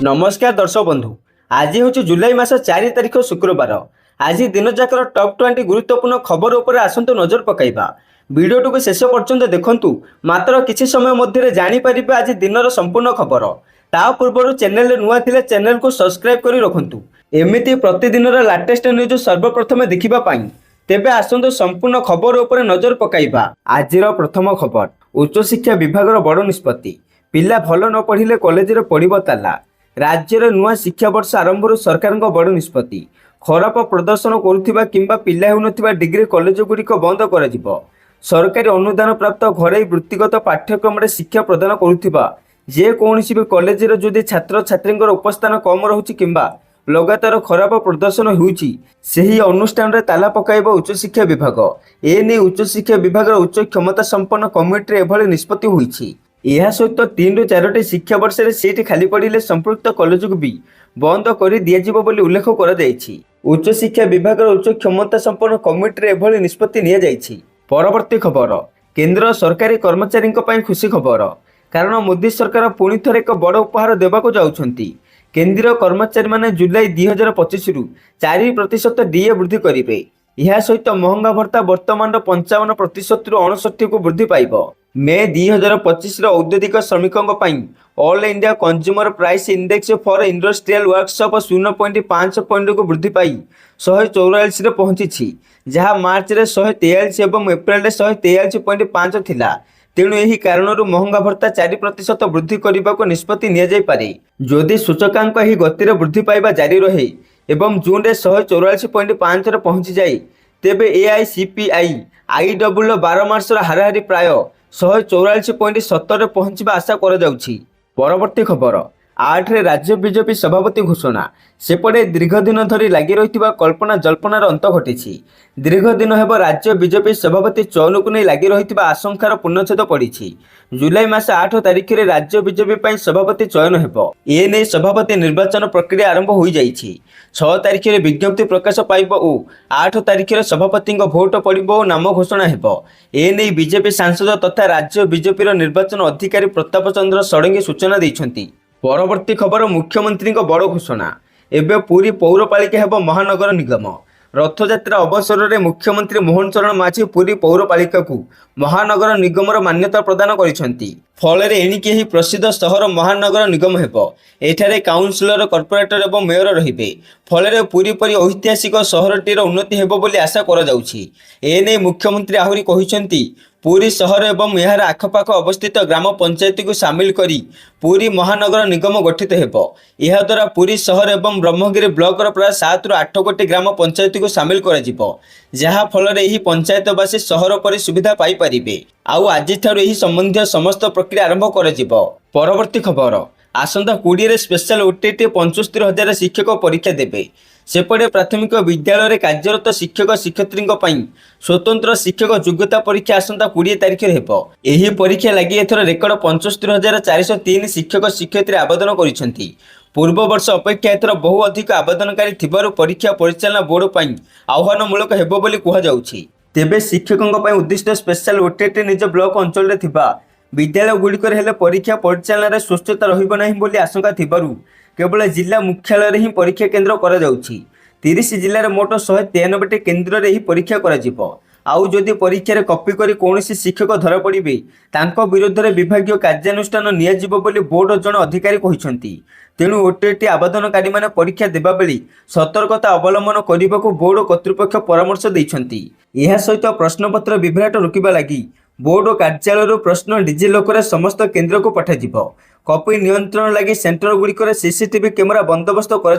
नमस्कार दर्शक बंधु। आज हूँ जुलाई मास 4 तारिख शुक्रवार। आज दिन जाकर टॉप 20 गुरुत्वपूर्ण खबर उपर आसतु नजर पकाइबा। वीडियो को शेष पर्यंत देखंतु, मात्र किछि समय मध्य जानिपारे आज दिनर संपूर्ण खबर। ता पूर्व चैनल नुआ थिले चैनल को सब्सक्राइब करी रखंतु, एमिति प्रतिदिन लाटेस्ट न्यूज सर्वप्रथम देखिबा पाई। तेबे आसतु संपूर्ण खबर उपर नजर पकाइबा। आजिर प्रथम खबर, उच्च शिक्षा विभाग बड़ निष्पत्ति। पिला भल न पढ़िले कॉलेज पड़िबो ताला। राज्य नुआ शिक्षा वर्ष आरंभ सरकार बड़ निष्पत्ति। खराब प्रदर्शन करुवा किंबा पिला होउनथिबा डिग्री कॉलेज गुड़िक बंद कर सरकारी अनुदान प्राप्त घरे वृत्तिगत पाठ्यक्रम शिक्षा प्रदान करुवा जे कौनसी भी कॉलेज जदि छात्र छात्री उपस्थान कम रहुछि किंबा लगातार खराब प्रदर्शन होउछि, सेही अनुष्ठान रे ताला पकाइबो उच्च शिक्षा विभाग। एने उच्च शिक्षा विभाग उच्च क्षमता संपन्न कमिटी एभली निष्पत्ति होइछि। यह सहित 3 ରୁ 4ଟି शिक्षा वर्ष में सीट खाली पड़े संपृक्त कॉलेज को भी बंद कर दिज्व उल्लेख कर उच्च शिक्षा विभाग उच्च क्षमता संपन्न कमिटी एभली निष्पत्ति निया जाइछि। परवर्ती खबर, केंद्र सरकारी कर्मचारी खुशी खबर, कारण मोदी सरकार पुणी थर एक बड़ उपहार देवाक जाउछंती। केंद्रीय कर्मचारी माने जुलाई 2025 रु 4% डीए वृद्धि करेंगे। यह सहित महंगा भत्ता वर्तमान 55% रु 69 को वृद्धि पाइब। मे 2025 औद्योगिक श्रमिकों all India consumer price index for industrial workshop 0.5 point को वृद्धि पाई 144 रे पहुंची, जहां मार्च रे 143 और एप्रिल रे 143.5 थिला। तेणु यही कारण महंगा भत्ता 4% वृद्धि करने को निष्पत्ति नियाଯାଇपारे। जदि सूचकांक यही गतिर वृद्धि पाइबा जारी रहे एवं जून रे 144.5 रे पहुंची जाए, तेबे एआईसीपीआई आईडब्ल्यू 12 मार्च हाराहारी प्राय 144.70 पहुंचवा आशा करा जाउछि। परवर्ती खबर, 8 रे राज्य बीजेपी सभापति घोषणा। सेपटे दीर्घ दिन धरी लगी रही कल्पना जल्पनार अंत घटी। दीर्घ दिन हेब राज्य बीजेपी सभापति चयन को नहीं लगी रही आशंकार पूर्णछेद पड़ी। जुलाई मास 8 तारिख में राज्य बीजेपी सभापति चयन हेब। एने सभापति निर्वाचन प्रक्रिया आरंभ हो जाइछि। 6 तारिख में विज्ञप्ति प्रकाश पाइब और 8 तारिख में सभापति भोट पड़ब और नाम घोषणा हेब। एने बीजेपी सांसद तथा राज्य बीजेपी निर्वाचन अधिकारी प्रताप चंद्र षडंगी सूचना दैछंती। परवर्ती खबर, मुख्यमंत्री बड़ घोषणा। एवं पुरी पौरपालिका हेब महानगर निगम। रथयात्रा अवसर में मुख्यमंत्री मोहन चरण माझी पुरी पौरपालिका को महानगर निगमर मान्यता प्रदान करिसेंती। फल एणिके ही प्रसिद्ध सहर महानगर निगम हेब। एठारे काउंसिलर, कॉर्पोरेटर एवं मेयर रहिबे। फल पुरी परी ऐतिहासिक सहरटीर उन्नति हेब बोली आशा करा जाउछि। एने मुख्यमंत्री आहुरी कहिसेंती, पुरी शहर एवं यार आखपाख अवस्थित ग्राम पंचायत को सामिल करी पुरी महानगर निगम गठित हेब। यह द्वारा पुरी शहर एवं ब्रह्मगिरी ब्लॉकर प्राय 7 ରୁ 8 कोटी ग्राम पंचायत को सामिल कर जहाँ फल यही पंचायतवासी सहर पर सुविधा पाई परिबे। आउ आज संबंधी समस्त प्रक्रिया आरंभ कर। परवर्ती खबर, आसंता 20 रे स्पेशल ओटीटी 75,000 शिक्षक परीक्षा देबे। सेपटे प्राथमिक विद्यालय में कार्यरत शिक्षक शिक्षयित्री स्वतंत्र शिक्षक योग्यता परीक्षा आसंता 20 तारिख हेब। एही परीक्षा लगी एथर रेकर्ड 75,403 शिक्षक शिक्षयित्री आवेदन करिसेंती। पूर्व वर्ष अपेक्षा एथर बहु अधिक आवेदनकारी थिबारु परीक्षा परिचालना बोर्ड पई आह्वानमूलक हेबो बोली कुहा जाउछि। तेबे शिक्षकों पई उद्दिष्ट स्पेशल ओटीटी निज ब्लॉक अंचल रे थिबा विद्यालय गुड़िक हेले परीक्षा परिचालन सुस्थता रहिबो नाही बोली आशंका थिबारु केवल जिला मुख्यालय रे ही परीक्षा केन्द्र करा जाउछि। 30 जिले मोट 193टी केन्द्र रे ही परीक्षा करा जिवो। आउ जदि परीक्षा रे कॉपी करी कौनसी शिक्षक धरा पड़िबे तांको विरुद्ध रे विभागीय कार्यानुष्ठान निया जिवो बोली बोर्ड जन अधिकारी कहिसंती। तेणु ओटीटी आवेदनकारी माने परीक्षा देबा बेली सतर्कता अवलंबन करने बोर्ड कर्तृपक्ष परामर्श दैछंती। यह सहित प्रश्नपत्र विभ्राट रोकिबा लागि बोर्ड कार्यालय प्रश्न डिजिलॉकर समस्त केन्द्र को पठाଯିବ। कॉपी नियंत्रण लगी सेंटर गुड़िक सीसीटीवी कैमेरा बंदोबस्त कर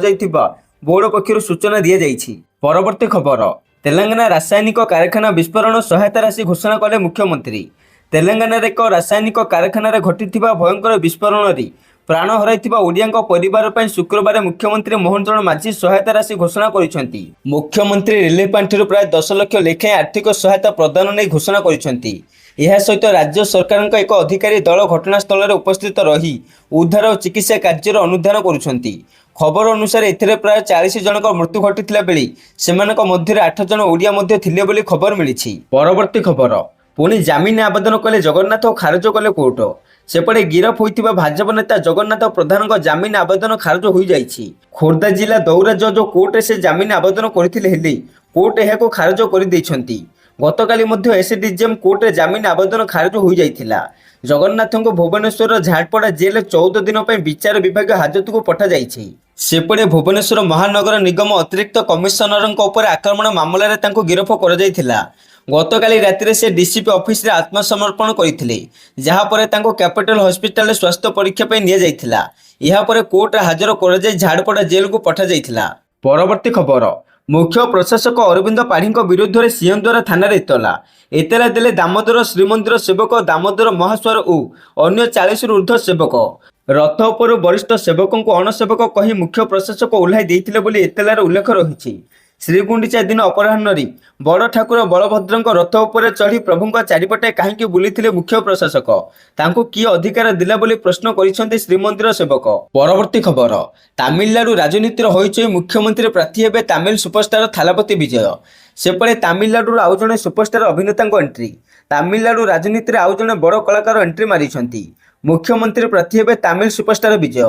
बोर्ड पक्षर सूचना दी जाइछि। परवर्ती खबर, तेलंगाना रासायनिक कारखाना विस्फोरण सहायता राशि घोषणा कले मुख्यमंत्री। तेलंगाना एक रासायनिक कारखाना घटी भयंकर विस्फोरण में प्राण हराइथिबा ओडियाଙ୍କ परिवार ପାଇଁ शुक्रवार मुख्यमंत्री मोहन चरण माझी सहायता राशि घोषणा करिसेंती। मुख्यमंत्री रिलीफ पांठिरु प्राय 10 लाख लेखाएं आर्थिक सहायता प्रदान नहीं घोषणा करिसेंती। यह सहित राज्य सरकार एक अधिकारी दल घटनास्थल में उपस्थित रही उद्धार और चिकित्सा कार्य अनुधान करुछंती। खबर अनुसार एथिरे प्राय 40 जनक मृत्यु घटी बेले सेमानक मध्य 8 जन ओडिया मध्य थिले बोली खबर मिली। परवर्ती खबर, ପୁଣି ଜାମିନ ଆବେଦନ କଲେ ଜଗନ୍ନାଥ ଓ ଖାରଜ କଲେ କୋର୍ଟ। ସେପଟେ ଗିରଫ ହୋଇଥିବା ଭାଜପ ନେତା ଜଗନ୍ନାଥ ପ୍ରଧାନଙ୍କ ଜାମିନ ଆବେଦନ ଖାରଜ ହୋଇଯାଇଛି। ଖୋର୍ଦ୍ଧା ଜିଲ୍ଲା ଦୌରା ଜଜ୍ କୋର୍ଟରେ ସେ ଜାମିନ ଆବେଦନ କରିଥିଲେ ହେଲେ କୋର୍ଟ ଏହାକୁ ଖାରଜ କରିଦେଇଛନ୍ତି। ଗତକାଲି ମଧ୍ୟ ଏସ୍ଡିଜେଏମ୍ କୋର୍ଟରେ ଜାମିନ ଆବେଦନ ଖାରଜ ହୋଇଯାଇଥିଲା। ଜଗନ୍ନାଥଙ୍କୁ ଭୁବନେଶ୍ୱରର ଝାଡ଼ପଡ଼ା ଜେଲରେ 14 ଦିନ ପାଇଁ ବିଚାର ବିଭାଗୀୟ ହାଜତକୁ ପଠାଯାଇଛି। ସେପଟେ ଭୁବନେଶ୍ୱର ମହାନଗର ନିଗମ ଅତିରିକ୍ତ କମିଶନରଙ୍କ ଉପରେ ଆକ୍ରମଣ ମାମଲାରେ ତାଙ୍କୁ ଗିରଫ କରାଯାଇଥିଲା। ଗତକାଲି ରାତିରେ ସେ ଡିସିପି ଅଫିସରେ ଆତ୍ମସମର୍ପଣ କରିଥିଲେ, ଯାହାପରେ ତାଙ୍କୁ କ୍ୟାପିଟାଲ ହସ୍ପିଟାଲରେ ସ୍ୱାସ୍ଥ୍ୟ ପରୀକ୍ଷା ପାଇଁ ନିଆଯାଇଥିଲା। ଏହାପରେ କୋର୍ଟରେ ହାଜର କରାଯାଇ ଝାଡ଼ପଡ଼ା ଜେଲକୁ ପଠାଯାଇଥିଲା। ପରବର୍ତ୍ତୀ ଖବର, ମୁଖ୍ୟ ପ୍ରଶାସକ ଅରବିନ୍ଦ ପାଢ଼ୀଙ୍କ ବିରୁଦ୍ଧରେ ସିଂହଦ୍ୱାର ଥାନାରେ ଏତଲା ଦେଲେ ଦାମୋଦର ଶ୍ରୀମନ୍ଦିର ସେବକ ଦାମୋଦର ମହାସ୍ୱାର ଓ ଅନ୍ୟ 40ରୁ ଉର୍ଦ୍ଧ୍ୱ ସେବକ। ରଥ ଉପରୁ ବରିଷ୍ଠ ସେବକଙ୍କୁ ଅଣସେବକ କହି ମୁଖ୍ୟ ପ୍ରଶାସକ ଓହ୍ଲାଇ ଦେଇଥିଲେ ବୋଲି ଏତଲାରେ ଉଲ୍ଲେଖ ରହିଛି। ଶ୍ରୀଗୁଣ୍ଡିଚା ଦିନ ଅପରାହ୍ନରେ ବଡ଼ ଠାକୁର ବଳଭଦ୍ରଙ୍କ ରଥ ଉପରେ ଚଢ଼ି ପ୍ରଭୁଙ୍କ ଚାରିପଟେ କାହିଁକି ବୁଲିଥିଲେ ମୁଖ୍ୟ ପ୍ରଶାସକ? ତାଙ୍କୁ କି ଅଧିକାର ଦେଲା ବୋଲି ପ୍ରଶ୍ନ କରିଛନ୍ତି ଶ୍ରୀମନ୍ଦିର ସେବକ। ପରବର୍ତ୍ତୀ ଖବର, ତାମିଲନାଡୁ ରାଜନୀତିର ହଇଚଇ ମୁଖ୍ୟମନ୍ତ୍ରୀ ପ୍ରାର୍ଥୀ ହେବେ ତାମିଲ ସୁପରଷ୍ଟାର ଥାଲାପତି ବିଜୟ। ସେପଟେ ତାମିଲନାଡୁର ଆଉ ଜଣେ ସୁପରଷ୍ଟାର ଅଭିନେତାଙ୍କ ଏଣ୍ଟ୍ରି। ତାମିଲନାଡୁ ରାଜନୀତିରେ ଆଉ ଜଣେ ବଡ଼ କଳାକାର ଏଣ୍ଟ୍ରି ମାରିଛନ୍ତି। ମୁଖ୍ୟମନ୍ତ୍ରୀ ପ୍ରାର୍ଥୀ ହେବେ ତାମିଲ ସୁପରଷ୍ଟାର ବିଜୟ।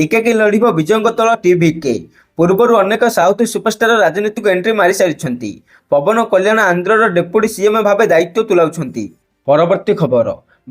ଏକାକୀ ଲଢ଼ିବ ବିଜୟଙ୍କ ଦଳ ଟିଭିକେ। ପୂର୍ବରୁ ଅନେକ ସାଉଥ ସୁପରଷ୍ଟାର ରାଜନୀତିକୁ ଏଣ୍ଟ୍ରି ମାରିସାରିଛନ୍ତି। ପବନ କଲ୍ୟାଣ ଆନ୍ଧ୍ରର ଡେପୁଟି ସିଏମ୍ ଭାବେ ଦାୟିତ୍ୱ ତୁଲାଉଛନ୍ତି। ପରବର୍ତ୍ତୀ ଖବର,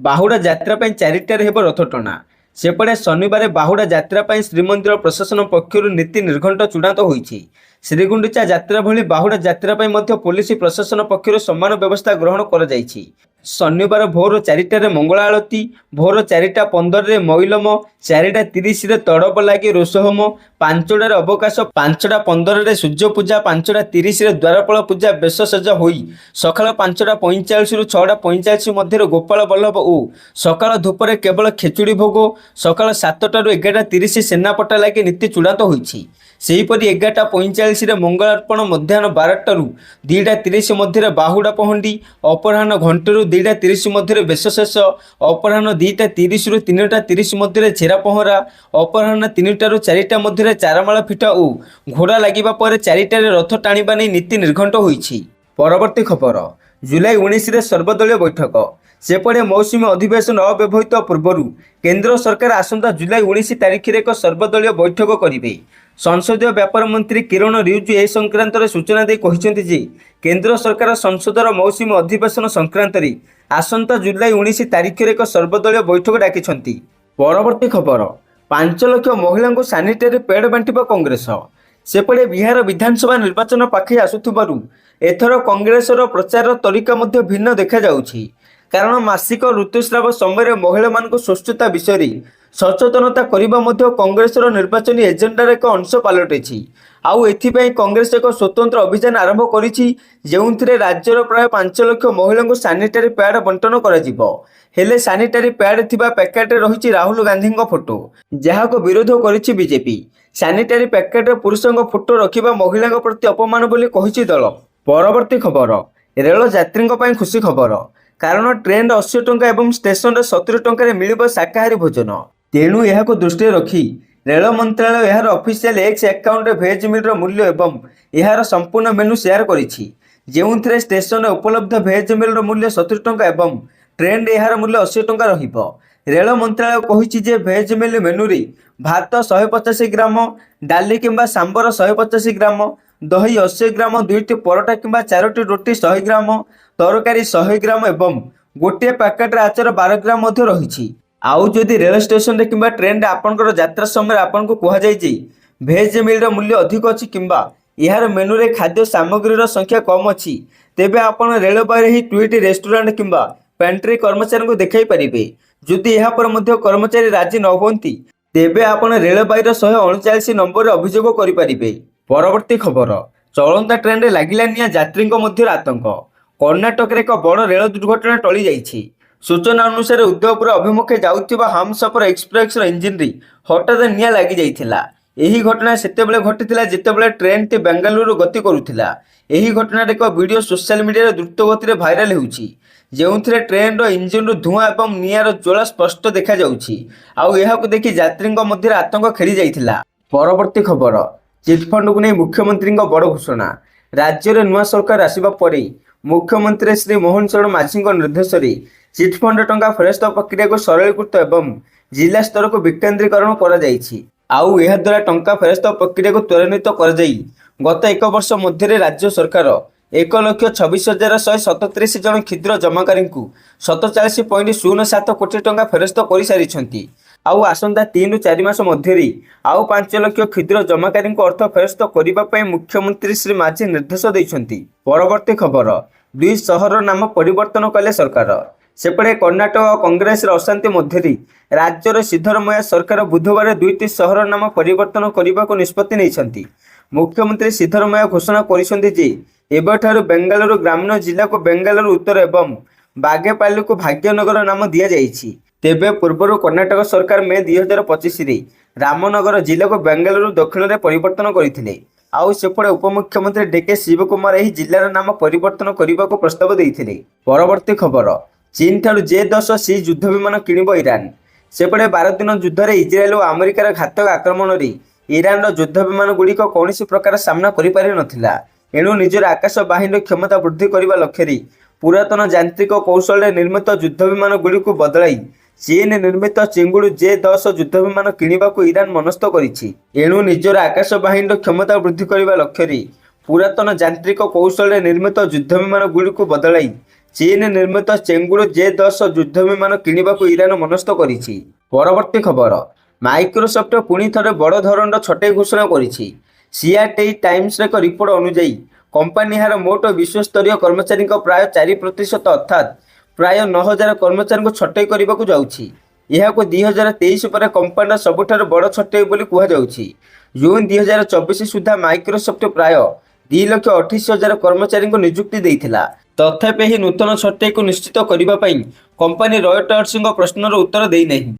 ବାହୁଡ଼ା ଯାତ୍ରା ପାଇଁ 4ଟାରେ ହେବ ରଥଟଣା। ସେପଟେ ଶନିବାର ବାହୁଡ଼ା ଯାତ୍ରା ପାଇଁ ଶ୍ରୀମନ୍ଦିର ପ୍ରଶାସନ ପକ୍ଷରୁ ନୀତି ନିର୍ଘଣ୍ଟ ଚୂଡ଼ାନ୍ତ ହୋଇଛି। ଶ୍ରୀଗୁଣ୍ଡିଚା ଯାତ୍ରା ଭଳି ବାହୁଡ଼ା ଯାତ୍ରା ପାଇଁ ମଧ୍ୟ ପୋଲିସ ପ୍ରଶାସନ ପକ୍ଷରୁ ସମାନ ବ୍ୟବସ୍ଥା ଗ୍ରହଣ କରାଯାଇଛି। ଶନିବାର ଭୋର 4ଟାରେ ମଙ୍ଗଳ ଆଳତି, ଭୋର 4ଟା15ରେ ମଇଲମ, 4ଟା30ରେ ତଡ଼ପ ଲାଗି ରୋଷହୋମ, 5ଟାରେ ଅବକାଶ, 5ଟା15ରେ ସୂର୍ଯ୍ୟ ପୂଜା, 5ଟା30ରେ ଦ୍ୱାରପାଳ ପୂଜା ବେଶ ସଜା ହୋଇ ସକାଳ 5ଟା45ରୁ 6ଟା45 ମଧ୍ୟରେ ଗୋପାଳ ବଲ୍ଲଭ ଓ ସକାଳ ଧୂପରେ କେବଳ ଖେଚୁଡ଼ି ଭୋଗ, ସକାଳ 7ଟାରୁ 11ଟା30 ସେନାପଟା ଲାଗି ନୀତି ଚୂଡ଼ାନ୍ତ ହୋଇଛି। ସେହିପରି 11ଟା45ରେ ମଙ୍ଗଳାର୍ପଣ, ମଧ୍ୟାହ୍ନ 12ଟାରୁ 2ଟା30 ମଧ୍ୟରେ ବାହୁଡ଼ା ପହଣ୍ଡି, ଅପରାହ୍ନ ଘଣ୍ଟେରୁ 2ଟା30 ମଧ୍ୟରେ ବେଶ ଶେଷ, ଅପରାହ୍ନ 2ଟା30ରୁ 3ଟା30 ମଧ୍ୟରେ ଛେରା ପହଁରା, ଅପରାହ୍ନ 3ଟାରୁ 4ଟା ମଧ୍ୟରେ ଚାରମାଳ ଫିଟା ଓ ଘୋଡ଼ା ଲାଗିବା ପରେ 4ଟାରେ ରଥ ଟାଣିବା ନେଇ ନୀତି ନିର୍ଘଣ୍ଟ ହୋଇଛି। ପରବର୍ତ୍ତୀ ଖବର, ଜୁଲାଇ 19ରେ ସର୍ବଦଳୀୟ ବୈଠକ। ସେପଟେ ମୌସୁମୀ ଅଧିବେଶନ ଅବ୍ୟବହିତ ପୂର୍ବରୁ କେନ୍ଦ୍ର ସରକାର ଆସନ୍ତା ଜୁଲାଇ 19 ତାରିଖରେ ଏକ ସର୍ବଦଳୀୟ ବୈଠକ କରିବେ। ସଂସଦୀୟ ବ୍ୟାପାର ମନ୍ତ୍ରୀ କିରଣ ରିଜିଜୁ ଏ ସଂକ୍ରାନ୍ତରେ ସୂଚନା ଦେଇ କହିଛନ୍ତି ଯେ କେନ୍ଦ୍ର ସରକାର ସଂସଦର ମୌସୁମୀ ଅଧିବେଶନ ସଂକ୍ରାନ୍ତରେ ଆସନ୍ତା ଜୁଲାଇ 19 ତାରିଖରେ ଏକ ସର୍ବଦଳୀୟ ବୈଠକ ଡାକିଛନ୍ତି। ପରବର୍ତ୍ତୀ ଖବର, 5 ଲକ୍ଷ ମହିଳାଙ୍କୁ ସାନିଟାରୀ ପ୍ୟାଡ୍ ବାଣ୍ଟିବ କଂଗ୍ରେସ। ସେପଟେ ବିହାର ବିଧାନସଭା ନିର୍ବାଚନ ପାଖେଇ ଆସୁଥିବାରୁ ଏଥର କଂଗ୍ରେସର ପ୍ରଚାରର ତରିକା ମଧ୍ୟ ଭିନ୍ନ ଦେଖାଯାଉଛି। କାରଣ ମାସିକ ଋତୁସ୍ରାବ ସମୟରେ ମହିଳାମାନଙ୍କୁ ସ୍ୱଚ୍ଛତା ବିଷୟରେ ସଚେତନତା କରିବା ମଧ୍ୟ କଂଗ୍ରେସର ନିର୍ବାଚନୀ ଏଜେଣ୍ଡାର ଏକ ଅଂଶ ପାଲଟିଛି। ଆଉ ଏଥିପାଇଁ କଂଗ୍ରେସ ଏକ ସ୍ୱତନ୍ତ୍ର ଅଭିଯାନ ଆରମ୍ଭ କରିଛି, ଯେଉଁଥିରେ ରାଜ୍ୟର ପ୍ରାୟ 5 ଲକ୍ଷ ମହିଳାଙ୍କୁ ସାନିଟାରୀ ପ୍ୟାଡ୍ ବଣ୍ଟନ କରାଯିବ। ହେଲେ ସାନିଟାରୀ ପ୍ୟାଡ୍ ଥିବା ପ୍ୟାକେଟରେ ରହିଛି ରାହୁଲ ଗାନ୍ଧୀଙ୍କ ଫଟୋ, ଯାହାକୁ ବିରୋଧ କରିଛି ବିଜେପି। ସାନିଟାରୀ ପ୍ୟାକେଟରେ ପୁରୁଷଙ୍କ ଫଟୋ ରଖିବା ମହିଳାଙ୍କ ପ୍ରତି ଅପମାନ ବୋଲି କହିଛି ଦଳ। ପରବର୍ତ୍ତୀ ଖବର, ରେଳ ଯାତ୍ରୀଙ୍କ ପାଇଁ ଖୁସି ଖବର। କାରଣ ଟ୍ରେନରେ 80 ଟଙ୍କା ଏବଂ ଷ୍ଟେସନରେ 70 ଟଙ୍କାରେ ମିଳିବ ଶାକାହାରୀ ଭୋଜନ। ତେଣୁ ଏହାକୁ ଦୃଷ୍ଟିରେ ରଖି ରେଳ ମନ୍ତ୍ରାଳୟ ଏହାର ଅଫିସିଆଲ ଏକ୍ସ ଆକାଉଣ୍ଟରେ ଭେଜ୍ ମିଲ୍ର ମୂଲ୍ୟ ଏବଂ ଏହାର ସମ୍ପୂର୍ଣ୍ଣ ମେନୁ ସେୟାର କରିଛି, ଯେଉଁଥିରେ ଷ୍ଟେସନରେ ଉପଲବ୍ଧ ଭେଜ୍ ମିଲ୍ର ମୂଲ୍ୟ 70 ଟଙ୍କା ଏବଂ ଟ୍ରେନରେ ଏହାର ମୂଲ୍ୟ 80 ଟଙ୍କା ରହିବ। ରେଳ ମନ୍ତ୍ରାଳୟ କହିଛି ଯେ ଭେଜ୍ ମିଲ୍ ମେନୁରେ ଭାତ 150 ଗ୍ରାମ, ଡାଲି କିମ୍ବା ସାମ୍ବର 150 ଗ୍ରାମ, ଦହି 80 ଗ୍ରାମ, 2ଟି ପରଟା କିମ୍ବା 4ଟି ରୁଟି 100 ଗ୍ରାମ, ତରକାରୀ 100 ଗ୍ରାମ ଏବଂ ଗୋଟିଏ ପ୍ୟାକେଟରେ ଆଚାର 12 ଗ୍ରାମ ମଧ୍ୟ ରହିଛି। ଆଉ ଯଦି ରେଳ ଷ୍ଟେସନରେ କିମ୍ବା ଟ୍ରେନରେ ଆପଣଙ୍କର ଯାତ୍ରା ସମୟରେ ଆପଣଙ୍କୁ କୁହାଯାଏ ଯେ ଭେଜ୍ ମିଲ୍ର ମୂଲ୍ୟ ଅଧିକ ଅଛି କିମ୍ବା ଏହାର ମେନୁରେ ଖାଦ୍ୟ ସାମଗ୍ରୀର ସଂଖ୍ୟା କମ୍ ଅଛି, ତେବେ ଆପଣ ରେଳବାଇର ଏହି ଟୁଇଟ୍ ରେଷ୍ଟୁରାଣ୍ଟ କିମ୍ବା ପ୍ୟାଣ୍ଟ୍ରି କର୍ମଚାରୀଙ୍କୁ ଦେଖାଇ ପାରିବେ। ଯଦି ଏହାପରେ ମଧ୍ୟ କର୍ମଚାରୀ ରାଜି ନ ହୁଅନ୍ତି, ତେବେ ଆପଣ ରେଳବାଇର 139 ନମ୍ବରରେ ଅଭିଯୋଗ କରିପାରିବେ। ପରବର୍ତ୍ତୀ ଖବର, ଚଳନ୍ତା ଟ୍ରେନରେ ଲାଗିଲା ନିଆଁ, ଯାତ୍ରୀଙ୍କ ମଧ୍ୟରେ ଆତଙ୍କ। କର୍ଣ୍ଣାଟକରେ ଏକ ବଡ଼ ରେଳ ଦୁର୍ଘଟଣା ଟଳି ଯାଇଛି। ସୂଚନା ଅନୁସାରେ ଉଦୟପୁର ଅଭିମୁଖେ ଯାଉଥିବା ହମସଫର ଏକ୍ସପ୍ରେସର ଇଞ୍ଜିନରେ ହଠାତ୍ ନିଆଁ ଲାଗିଯାଇଥିଲା। ଏହି ଘଟଣା ସେତେବେଳେ ଘଟିଥିଲା ଯେତେବେଳେ ଟ୍ରେନଟି ବେଙ୍ଗାଲୁରୁ ଗତି କରୁଥିଲା। ଏହି ଘଟଣାର ଏକ ଭିଡ଼ିଓ ସୋସିଆଲ ମିଡ଼ିଆରେ ଦ୍ରୁତ ଗତିରେ ଭାଇରାଲ ହେଉଛି, ଯେଉଁଥିରେ ଟ୍ରେନର ଇଞ୍ଜିନରୁ ଧୂଆଁ ଏବଂ ନିଆଁର ଜ୍ୱାଳା ସ୍ପଷ୍ଟ ଦେଖାଯାଉଛି। ଆଉ ଏହାକୁ ଦେଖି ଯାତ୍ରୀଙ୍କ ମଧ୍ୟରେ ଆତଙ୍କ ଖେଳି ଯାଇଥିଲା। ପରବର୍ତ୍ତୀ ଖବର, ଚିଟଫଣ୍ଡକୁ ନେଇ ମୁଖ୍ୟମନ୍ତ୍ରୀଙ୍କ ବଡ଼ ଘୋଷଣା। ରାଜ୍ୟରେ ନୂଆ ସରକାର ଆସିବା ପରେ ମୁଖ୍ୟମନ୍ତ୍ରୀ ଶ୍ରୀ ମୋହନ ଚରଣ ମାଝୀଙ୍କ ନିର୍ଦ୍ଦେଶରେ ଚିଟ୍‌ଫଣ୍ଡ ଟଙ୍କା ଫେରସ୍ତ ପ୍ରକ୍ରିୟାକୁ ସରଳୀକୃତ ଏବଂ ଜିଲ୍ଲା ସ୍ତରକୁ ବିକେନ୍ଦ୍ରୀକରଣ କରାଯାଇଛି। ଆଉ ଏହାଦ୍ୱାରା ଟଙ୍କା ଫେରସ୍ତ ପ୍ରକ୍ରିୟାକୁ ତ୍ୱରାନ୍ୱିତ କରାଯାଇ ଗତ 1 ବର୍ଷ ମଧ୍ୟରେ ରାଜ୍ୟ ସରକାର 1,26,137 ଜଣ କ୍ଷୁଦ୍ର ଜମାକାରୀଙ୍କୁ 47.07 କୋଟି ଟଙ୍କା ଫେରସ୍ତ କରିସାରିଛନ୍ତି। ଆଉ ଆସନ୍ତା 3 ରୁ 4 ମାସ ମଧ୍ୟରେ ଆଉ 5 ଲକ୍ଷ କ୍ଷୁଦ୍ର ଜମାକାରୀଙ୍କୁ ଅର୍ଥ ଫେରସ୍ତ କରିବା ପାଇଁ ମୁଖ୍ୟମନ୍ତ୍ରୀ ଶ୍ରୀ ମାଝୀ ନିର୍ଦ୍ଦେଶ ଦେଇଛନ୍ତି। ପରବର୍ତ୍ତୀ ଖବର, 2 ସହରର ନାମ ପରିବର୍ତ୍ତନ କଲେ ସରକାର। ସେପଟେ କର୍ଣ୍ଣାଟକ ଓ କଂଗ୍ରେସର ଅଶାନ୍ତି ମଧ୍ୟରେ ରାଜ୍ୟର ସିଦ୍ଧରମୟା ସରକାର ବୁଧବାର 2ଟି ସହରର ନାମ ପରିବର୍ତ୍ତନ କରିବାକୁ ନିଷ୍ପତ୍ତି ନେଇଛନ୍ତି। ମୁଖ୍ୟମନ୍ତ୍ରୀ ସିଦ୍ଧରମୟା ଘୋଷଣା କରିଛନ୍ତି ଯେ ଏବେଠାରୁ ବେଙ୍ଗାଲୁରୁ ଗ୍ରାମୀଣ ଜିଲ୍ଲାକୁ ବେଙ୍ଗାଲୁରୁ ଉତ୍ତର ଏବଂ ବାଗେପାଲିକୁ ଭାଗ୍ୟନଗର ନାମ ଦିଆଯାଇଛି। ତେବେ ପୂର୍ବରୁ କର୍ଣ୍ଣାଟକ ସରକାର ମେ 2025ରେ ରାମନଗର ଜିଲ୍ଲାକୁ ବେଙ୍ଗାଲୁରୁ ଦକ୍ଷିଣରେ ପରିବର୍ତ୍ତନ କରିଥିଲେ। ଆଉ ସେପଟେ ଉପମୁଖ୍ୟମନ୍ତ୍ରୀ ଡିକେ ଶିବକୁମାର ଏହି ଜିଲ୍ଲାର ନାମ ପରିବର୍ତ୍ତନ କରିବାକୁ ପ୍ରସ୍ତାବ ଦେଇଥିଲେ। ପରବର୍ତ୍ତୀ ଖବର, ଚୀନଠାରୁ J-10C ଯୁଦ୍ଧ ବିମାନ କିଣିବ ଇରାନ। ସେପଟେ 12 ଦିନ ଯୁଦ୍ଧରେ ଇସ୍ରାଏଲ ଓ ଆମେରିକାର ଘାତକ ଆକ୍ରମଣରେ ଇରାନର ଯୁଦ୍ଧ ବିମାନଗୁଡ଼ିକ କୌଣସି ପ୍ରକାର ସାମ୍ନା କରିପାରିନଥିଲା। ଏଣୁ ନିଜର ଆକାଶ ବାହିନୀର କ୍ଷମତା ବୃଦ୍ଧି କରିବା ଲକ୍ଷ୍ୟରେ ପୁରାତନ ଯାନ୍ତ୍ରିକ କୌଶଳରେ ନିର୍ମିତ ଯୁଦ୍ଧ ବିମାନଗୁଡ଼ିକୁ ବଦଳାଇ ଚୀନ ନିର୍ମିତ ଚିଙ୍ଗୁଡୁ J-10 ଯୁଦ୍ଧ ବିମାନ କିଣିବାକୁ ଇରାନ ମନସ୍ଥ କରିଛି। ଏଣୁ ନିଜର ଆକାଶ ବାହିନୀର କ୍ଷମତା ବୃଦ୍ଧି କରିବା ଲକ୍ଷ୍ୟରେ ପୁରାତନ ଯାନ୍ତ୍ରିକ କୌଶଳରେ ନିର୍ମିତ ଯୁଦ୍ଧ ବିମାନଗୁଡ଼ିକୁ ବଦଳାଇ ଚୀନ ନିର୍ମିତ ଚେଙ୍ଗୁଡୁ J-10 ଯୁଦ୍ଧ ବିମାନ କିଣିବାକୁ ଇରାନ ମନସ୍ଥ କରିଛି। ପରବର୍ତ୍ତୀ ଖବର, ମାଇକ୍ରୋସଫ୍ଟ ପୁଣି ଥରେ ବଡ଼ ଧରଣର ଛଟେଇ ଘୋଷଣା କରିଛି। ସିଆର୍‌ଟି ଟାଇମ୍ସର ଏକ ରିପୋର୍ଟ ଅନୁଯାୟୀ କମ୍ପାନୀ ଏହାର ମୋଟ ବିଶ୍ୱସ୍ତରୀୟ କର୍ମଚାରୀଙ୍କ ପ୍ରାୟ 4% ଅର୍ଥାତ୍ ପ୍ରାୟ 9,000 କର୍ମଚାରୀଙ୍କୁ ଛଟେଇ କରିବାକୁ ଯାଉଛି। ଏହାକୁ 2023 ପରେ କମ୍ପାନୀର ସବୁଠାରୁ ବଡ଼ ଛଟେଇ ବୋଲି କୁହାଯାଉଛି। ଜୁନ୍ 2024 ସୁଦ୍ଧା ମାଇକ୍ରୋସଫ୍ଟ ପ୍ରାୟ 2,28,000 କର୍ମଚାରୀଙ୍କୁ ନିଯୁକ୍ତି ଦେଇଥିଲା। ତଥାପି ଏହି ନୂତନ ଛଟେଇକୁ ନିଶ୍ଚିତ କରିବା ପାଇଁ କମ୍ପାନୀ ରୟଟର୍ସଙ୍କ ପ୍ରଶ୍ନର ଉତ୍ତର ଦେଇନାହିଁ।